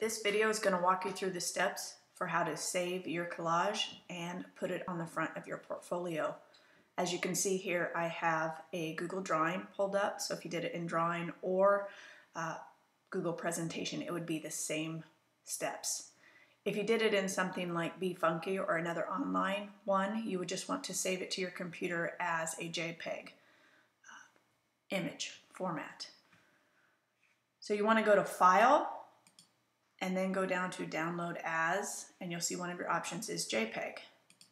This video is going to walk you through the steps for how to save your collage and put it on the front of your portfolio. As you can see here, I have a Google Drawing pulled up, so if you did it in Drawing or Google Presentation, it would be the same steps. If you did it in something like Be Funky or another online one, you would just want to save it to your computer as a JPEG image format. So you want to go to File, and then go down to Download As, and you'll see one of your options is JPEG.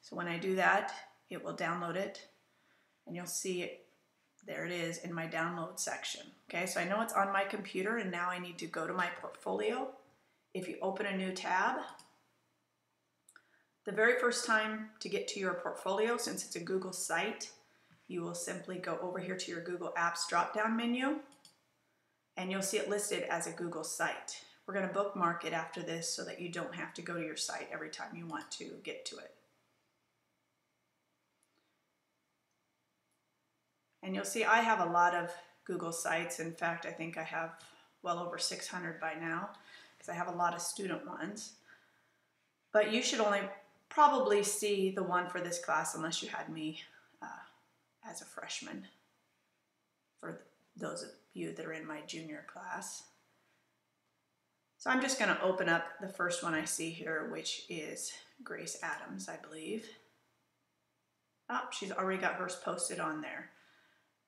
So when I do that, it will download it, and you'll see it, there it is in my download section. Okay, so I know it's on my computer, and now I need to go to my portfolio. If you open a new tab, the very first time to get to your portfolio, since it's a Google site, you will simply go over here to your Google Apps drop-down menu, and you'll see it listed as a Google site. We're going to bookmark it after this so that you don't have to go to your site every time you want to get to it. And you'll see I have a lot of Google sites. In fact, I think I have well over 600 by now because I have a lot of student ones. But you should only probably see the one for this class unless you had me as a freshman, for those of you that are in my junior class. So I'm just going to open up the first one I see here, which is Grace Adams, I believe. Oh, she's already got hers posted on there.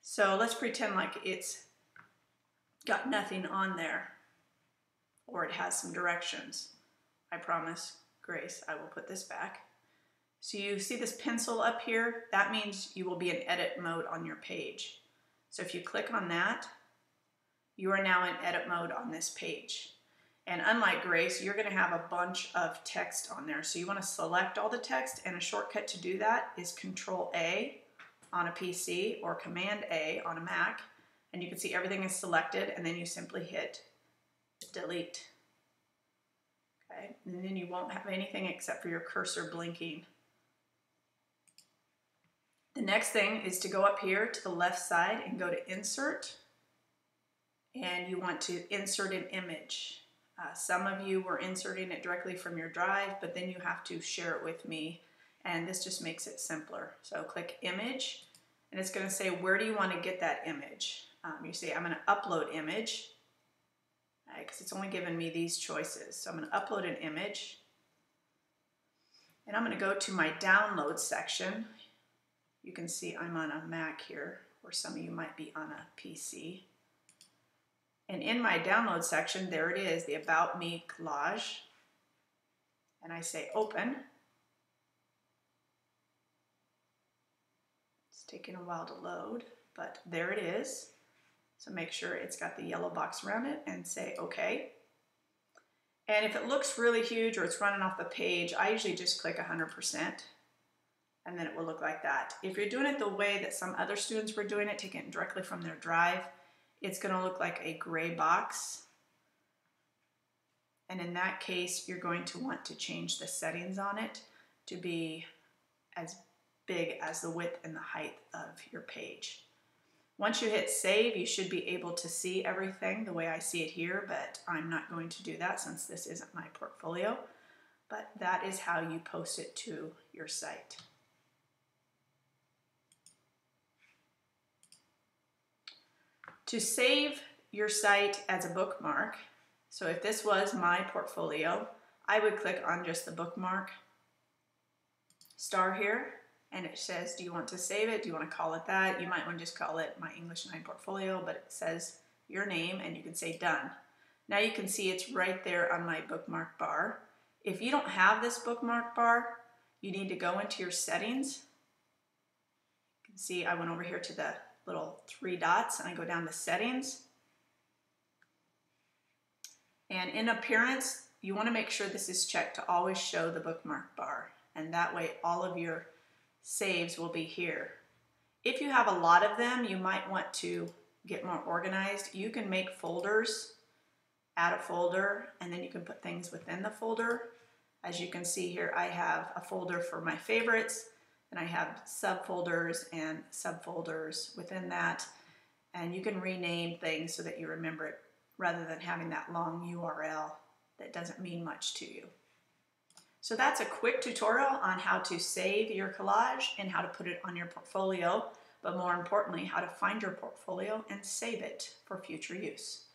So let's pretend like it's got nothing on there, or it has some directions. I promise, Grace, I will put this back. So you see this pencil up here? That means you will be in edit mode on your page. So if you click on that, you are now in edit mode on this page. And unlike Grace, you're going to have a bunch of text on there. So you want to select all the text, and a shortcut to do that is Control-A on a PC or Command-A on a Mac. And you can see everything is selected, and then you simply hit Delete. Okay, and then you won't have anything except for your cursor blinking. The next thing is to go up here to the left side and go to Insert, and you want to insert an image. Some of you were inserting it directly from your drive, but then you have to share it with me, and this just makes it simpler. So click Image, and it's going to say, where do you want to get that image? You say, I'm going to upload image, because it's only given me these choices. So I'm going to upload an image, and I'm going to go to my download section. You can see I'm on a Mac here, or some of you might be on a PC. And in my download section, there it is, the About Me collage. And I say open. It's taking a while to load, but there it is. So make sure it's got the yellow box around it and say okay. And if it looks really huge or it's running off the page, I usually just click 100%, and then it will look like that. If you're doing it the way that some other students were doing it, taking it directly from their drive, it's going to look like a gray box. And in that case, you're going to want to change the settings on it to be as big as the width and the height of your page. Once you hit save, you should be able to see everything the way I see it here, but I'm not going to do that since this isn't my portfolio. But that is how you post it to your site. To save your site as a bookmark, so if this was my portfolio, I would click on just the bookmark star here, and it says, do you want to save it? Do you want to call it that? You might want to just call it My English 9 Portfolio, but it says your name, and you can say done. Now you can see it's right there on my bookmark bar. If you don't have this bookmark bar, you need to go into your settings. You can see I went over here to the little 3 dots, and I go down to settings, and in appearance you want to make sure this is checked to always show the bookmark bar, and that way all of your saves will be here. If you have a lot of them, you might want to get more organized. You can make folders, add a folder, and then you can put things within the folder. As you can see here, I have a folder for my favorites, and I have subfolders and subfolders within that. And you can rename things so that you remember it rather than having that long URL that doesn't mean much to you. So that's a quick tutorial on how to save your collage and how to put it on your portfolio, but more importantly, how to find your portfolio and save it for future use.